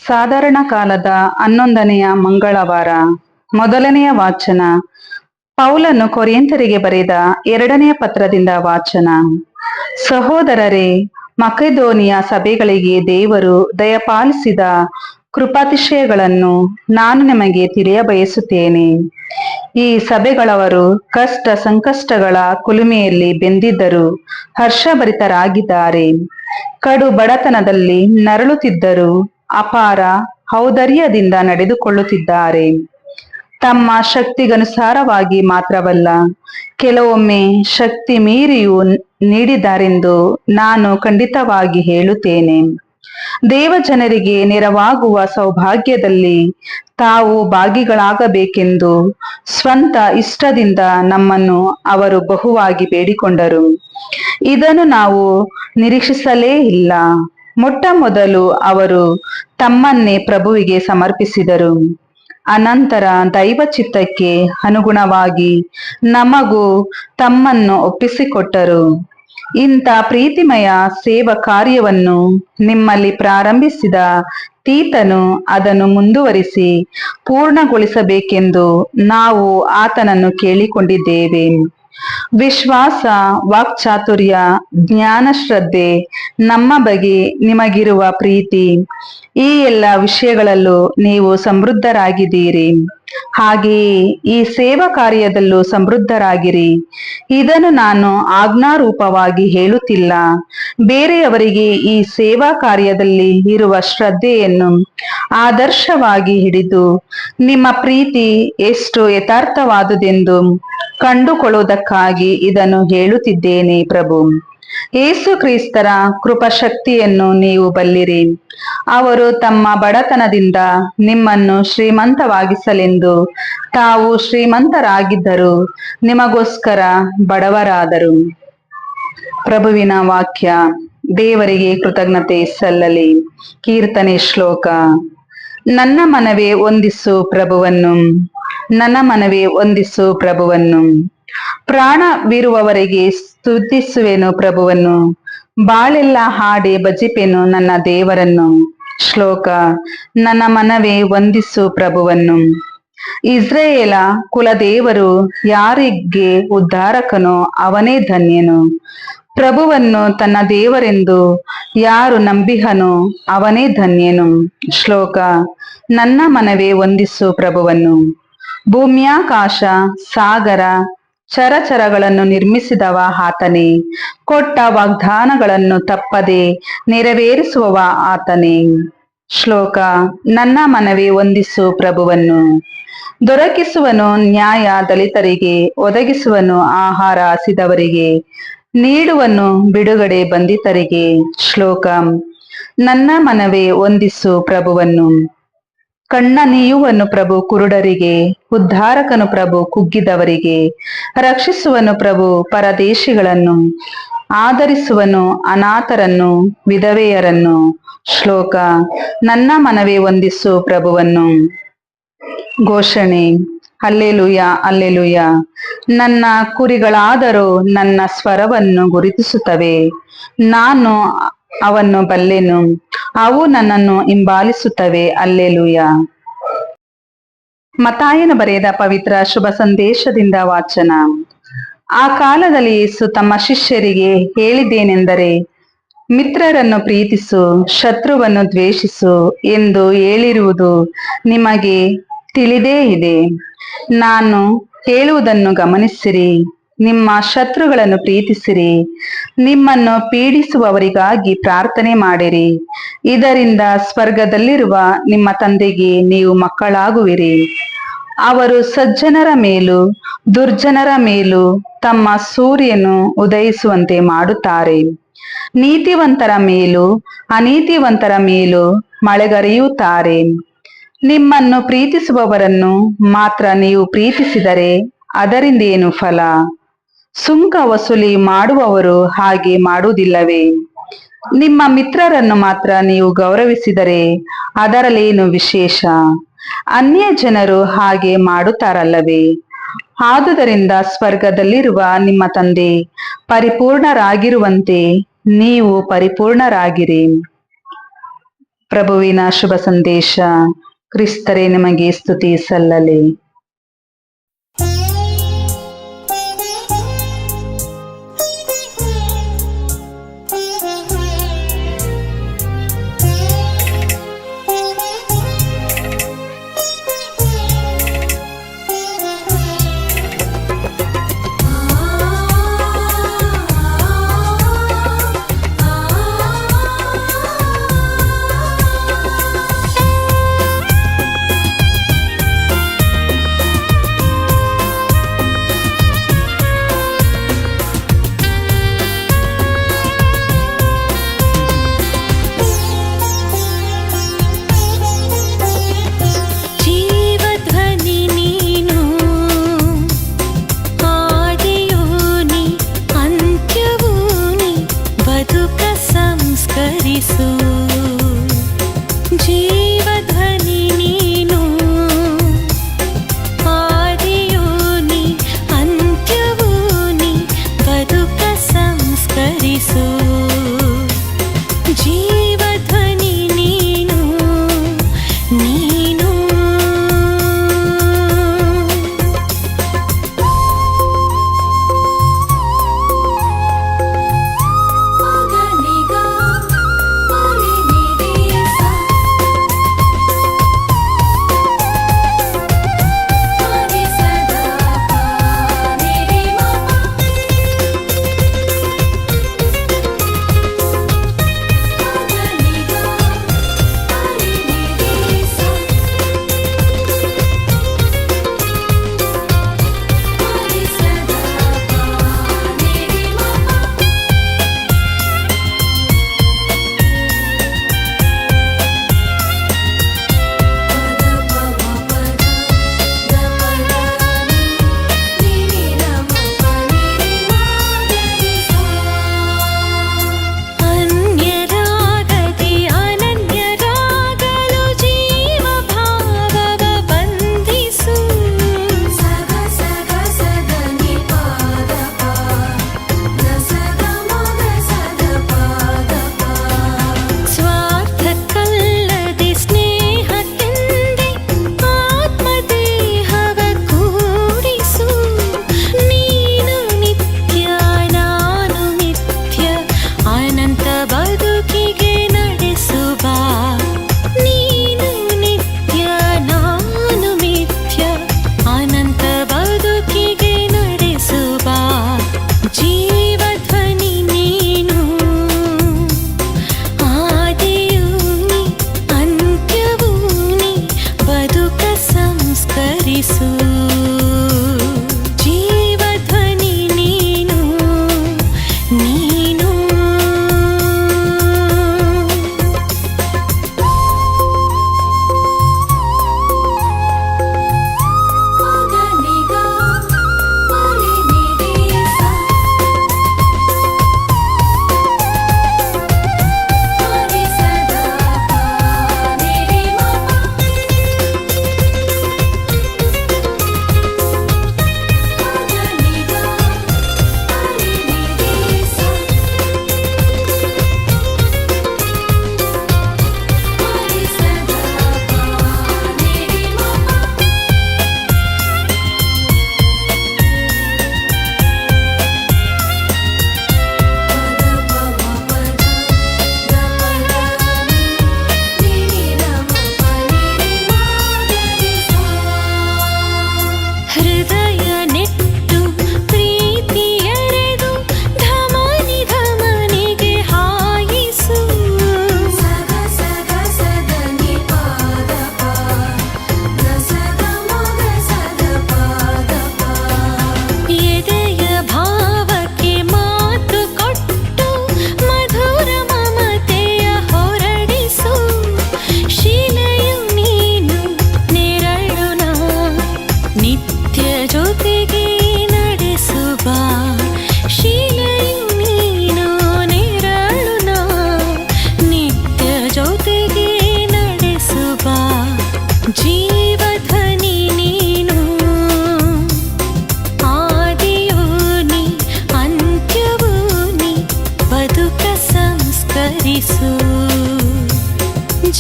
ಸಾಧಾರಣ ಕಾಲದ 11ನೆಯ ಮಂಗಳವಾರ. ಮೊದಲನೆಯ ವಾಚನ ಪೌಲನು ಕೊರಿಂಥರಿಗೆ ಬರೆದ 2ನೇ ಪತ್ರದಿಂದ ವಾಚನ. ಸಹೋದರರೇ, ಮಕೆದೋನಿಯ ಸಭೆಗಳಿಗೆ ದೇವರು ದಯಪಾಲಿಸಿದ ಕೃಪಾತಿಶಯಗಳನ್ನು ನಾನು ನಿಮಗೆ ತಿಳಿಯಬಯಸುತ್ತೇನೆ. ಈ ಸಭೆಗಳವರು ಕಷ್ಟ ಸಂಕಷ್ಟಗಳ ಕುಲುಮೆಯಲ್ಲಿ ಬೆಂದಿದ್ದರು ಹರ್ಷಭರಿತರಾಗಿದ್ದಾರೆ. ಕಡು ಬಡತನದಲ್ಲಿ ನರಳುತ್ತಿದ್ದರು ಅಪಾರ ಔದಾರ್ಯದಿಂದ ನಡೆದುಕೊಳ್ಳುತ್ತಿದ್ದಾರೆ. ತಮ್ಮ ಶಕ್ತಿಗನುಸಾರವಾಗಿ ಮಾತ್ರವಲ್ಲ, ಕೆಲವೊಮ್ಮೆ ಶಕ್ತಿ ಮೀರಿಯೂ ನೀಡಿದ್ದಾರೆಂದು ನಾನು ಖಂಡಿತವಾಗಿ ಹೇಳುತ್ತೇನೆ. ದೇವಜನರಿಗೆ ನೆರವಾಗುವ ಸೌಭಾಗ್ಯದಲ್ಲಿ ತಾವು ಭಾಗಿಗಳಾಗಬೇಕೆಂದು ಸ್ವಂತ ಇಷ್ಟದಿಂದ ನಮ್ಮನ್ನು ಅವರು ಬಹುವಾಗಿ ಬೇಡಿಕೊಂಡರು. ಇದನ್ನು ನಾವು ನಿರೀಕ್ಷಿಸಲೇ ಇಲ್ಲ. ಮೊಟ್ಟ ಮೊದಲು ಅವರು ತಮ್ಮನ್ನೇ ಪ್ರಭುವಿಗೆ ಸಮರ್ಪಿಸಿದರು. ಅನಂತರ ದೈವ ಚಿತ್ತಕ್ಕೆ ಅನುಗುಣವಾಗಿ ನಮಗೂ ತಮ್ಮನ್ನು ಒಪ್ಪಿಸಿಕೊಟ್ಟರು. ಇಂಥ ಪ್ರೀತಿಮಯ ಸೇವಾ ಕಾರ್ಯವನ್ನು ನಿಮ್ಮಲ್ಲಿ ಪ್ರಾರಂಭಿಸಿದ ತೀತನು ಅದನ್ನು ಮುಂದುವರಿಸಿ ಪೂರ್ಣಗೊಳಿಸಬೇಕೆಂದು ನಾವು ಆತನನ್ನು ಕೇಳಿಕೊಂಡಿದ್ದೇವೆ. ವಿಶ್ವಾಸ, ವಾಕ್ಚಾತುರ್ಯ, ಜ್ಞಾನ, ಶ್ರದ್ಧೆ, ನಮ್ಮ ಬಗ್ಗೆ ನಿಮಗಿರುವ ಪ್ರೀತಿ, ಈ ಎಲ್ಲ ವಿಷಯಗಳಲ್ಲೂ ನೀವು ಸಮೃದ್ಧರಾಗಿದ್ದೀರಿ. ಹಾಗೆಯೇ ಈ ಸೇವಾ ಕಾರ್ಯದಲ್ಲೂ ಸಮೃದ್ಧರಾಗಿರಿ. ಇದನ್ನು ನಾನು ಆಜ್ಞಾರೂಪವಾಗಿ ಹೇಳುತ್ತಿಲ್ಲ, ಬೇರೆಯವರಿಗೆ ಈ ಸೇವಾ ಕಾರ್ಯದಲ್ಲಿ ಇರುವ ಶ್ರದ್ಧೆಯನ್ನು ಆದರ್ಶವಾಗಿ ಹಿಡಿದು ನಿಮ್ಮ ಪ್ರೀತಿ ಎಷ್ಟು ಯಥಾರ್ಥವಾದುದೆಂದು ಕಂಡುಕೊಳ್ಳುವುದಕ್ಕಾಗಿ ಇದನ್ನು ಹೇಳುತ್ತಿದ್ದೇನೆ. ಪ್ರಭು ಯೇಸು ಕ್ರಿಸ್ತರ ಕೃಪಾಶಕ್ತಿಯನ್ನು ನೀವು ಬಲ್ಲಿರಿ. ಅವರು ತಮ್ಮ ಬಡತನದಿಂದ ನಿಮ್ಮನ್ನು ಶ್ರೀಮಂತವಾಗಿಸಲೆಂದು ತಾವು ಶ್ರೀಮಂತರಾಗಿದ್ದರು, ನಿಮಗೋಸ್ಕರ ಬಡವರಾದರು. ಪ್ರಭುವಿನ ವಾಕ್ಯ. ದೇವರಿಗೆ ಕೃತಜ್ಞತೆ ಸಲ್ಲಲಿ. ಕೀರ್ತನೆ ಶ್ಲೋಕ. ನನ್ನ ಮನವೇ ವಂದಿಸು ಪ್ರಭುವನ್ನು, ನನ್ನ ಮನವೇ ವಂದಿಸು ಪ್ರಭುವನ್ನು. ಪ್ರಾಣವಿರುವವರೆಗೆ ಸ್ತುತಿಸುವೆನು ಪ್ರಭುವನ್ನು, ಬಾಳೆಲ್ಲ ಹಾಡಿ ಭಜಿಪೆನು ನನ್ನ ದೇವರನ್ನು. ಶ್ಲೋಕ. ನನ್ನ ಮನವೇ ವಂದಿಸು ಪ್ರಭುವನ್ನು. ಇಸ್ರಾಯೇಲ ಕುಲದೇವರು ಯಾರಿಗೆ ಉದ್ಧಾರಕನೋ ಅವನೇ ಧನ್ಯನು. ಪ್ರಭುವನ್ನು ತನ್ನ ದೇವರೆಂದು ಯಾರು ನಂಬಿಹನೋ ಅವನೇ ಧನ್ಯನು. ಶ್ಲೋಕ. ನನ್ನ ಮನವೇ ವಂದಿಸು ಪ್ರಭುವನ್ನು. ಭೂಮ್ಯಾಕಾಶ ಸಾಗರ ಚರಚರಗಳನ್ನು ನಿರ್ಮಿಸಿದವ ಆತನೇ, ಕೊಟ್ಟ ವಾಗ್ದಾನಗಳನ್ನು ತಪ್ಪದೆ ನೆರವೇರಿಸುವವ ಆತನೇ. ಶ್ಲೋಕ. ನನ್ನ ಮನವೇ ವಂದಿಸು ಪ್ರಭುವನ್ನು. ದೊರಕಿಸುವನು ನ್ಯಾಯ ದಲಿತರಿಗೆ, ಒದಗಿಸುವನು ಆಹಾರ ಹಸಿದವರಿಗೆ, ನೀಡುವನು ಬಿಡುಗಡೆ ಬಂಧಿತರಿಗೆ. ಶ್ಲೋಕ. ನನ್ನ ಮನವೇ ವಂದಿಸು ಪ್ರಭುವನ್ನು. ಕಣ್ಣನೀಯುವನು ಪ್ರಭು ಕುರುಡರಿಗೆ, ಉದ್ಧಾರಕನು ಪ್ರಭು ಕುಗ್ಗಿದವರಿಗೆ, ರಕ್ಷಿಸುವನು ಪ್ರಭು ಪರದೇಶಿಗಳನ್ನು, ಆದರಿಸುವನು ಅನಾಥರನ್ನು ವಿಧವೆಯರನ್ನು. ಶ್ಲೋಕ. ನನ್ನ ಮನವೇ ವಂದಿಸು ಪ್ರಭುವನ್ನು. ಘೋಷಣೆ. Hallelujah, hallelujah. ನನ್ನ ಕುರಿಗಳಾದರೂ ನನ್ನ ಸ್ವರವನ್ನು ಗುರುತಿಸುತ್ತವೆ, ನಾನು ಅವನ್ನು ಬಲ್ಲೆನು, ಅವು ನನ್ನನ್ನು ಹಿಂಬಾಲಿಸುತ್ತವೆ. ಹಲ್ಲೆಲೂಯ. ಮತ್ತಾಯನು ಬರೆದ ಪವಿತ್ರ ಶುಭ ಸಂದೇಶದಿಂದ ವಾಚನ. ಆ ಕಾಲದಲ್ಲಿ ಯೇಸು ತಮ್ಮ ಶಿಷ್ಯರಿಗೆ ಹೇಳಿದ್ದೇನೆಂದರೆ, ಮಿತ್ರರನ್ನು ಪ್ರೀತಿಸು, ಶತ್ರುವನ್ನು ದ್ವೇಷಿಸು ಎಂದು ಹೇಳಿರುವುದು ನಿಮಗೆ ತಿಳಿದೇ ಇದೆ. ನಾನು ಹೇಳುವುದನ್ನು ಗಮನಿಸಿರಿ. ನಿಮ್ಮ ಶತ್ರುಗಳನ್ನು ಪ್ರೀತಿಸಿರಿ, ನಿಮ್ಮನ್ನು ಪೀಡಿಸುವವರಿಗಾಗಿ ಪ್ರಾರ್ಥನೆ ಮಾಡಿರಿ. ಇದರಿಂದ ಸ್ವರ್ಗದಲ್ಲಿರುವ ನಿಮ್ಮ ತಂದೆಗೆ ನೀವು ಮಕ್ಕಳಾಗುವಿರಿ. ಅವರು ಸಜ್ಜನರ ಮೇಲೂ ದುರ್ಜನರ ಮೇಲೂ ತಮ್ಮ ಸೂರ್ಯನು ಉದಯಿಸುವಂತೆ ಮಾಡುತ್ತಾರೆ, ನೀತಿವಂತರ ಮೇಲೂ ಅನೀತಿವಂತರ ಮೇಲೂ ಮಳೆಗರೆಯುತ್ತಾರೆ. ನಿಮ್ಮನ್ನು ಪ್ರೀತಿಸುವವರನ್ನು ಮಾತ್ರ ನೀವು ಪ್ರೀತಿಸಿದರೆ ಅದರಿಂದೇನು ಫಲ? ಸುಂಕ ವಸೂಲಿ ಮಾಡುವವರು ಹಾಗೆ ಮಾಡುವುದಿಲ್ಲವೇ? ನಿಮ್ಮ ಮಿತ್ರರನ್ನು ಮಾತ್ರ ನೀವು ಗೌರವಿಸಿದರೆ ಅದರಲ್ಲೇನು ವಿಶೇಷ? ಅನ್ಯ ಜನರು ಹಾಗೆ ಮಾಡುತ್ತಾರಲ್ಲವೇ? ಆದುದರಿಂದ ಸ್ವರ್ಗದಲ್ಲಿರುವ ನಿಮ್ಮ ತಂದೆ ಪರಿಪೂರ್ಣರಾಗಿರುವಂತೆ ನೀವು ಪರಿಪೂರ್ಣರಾಗಿರಿ. ಪ್ರಭುವಿನ ಶುಭ ಸಂದೇಶ. ಕ್ರಿಸ್ತರೇ ನಿಮಗೆ ಸ್ತುತಿ ಸಲ್ಲಲಿ.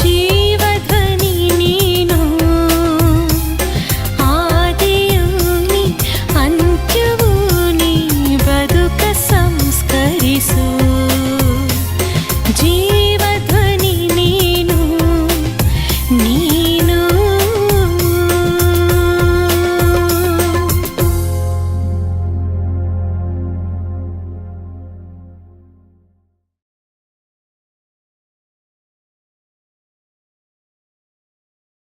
ಜೀವ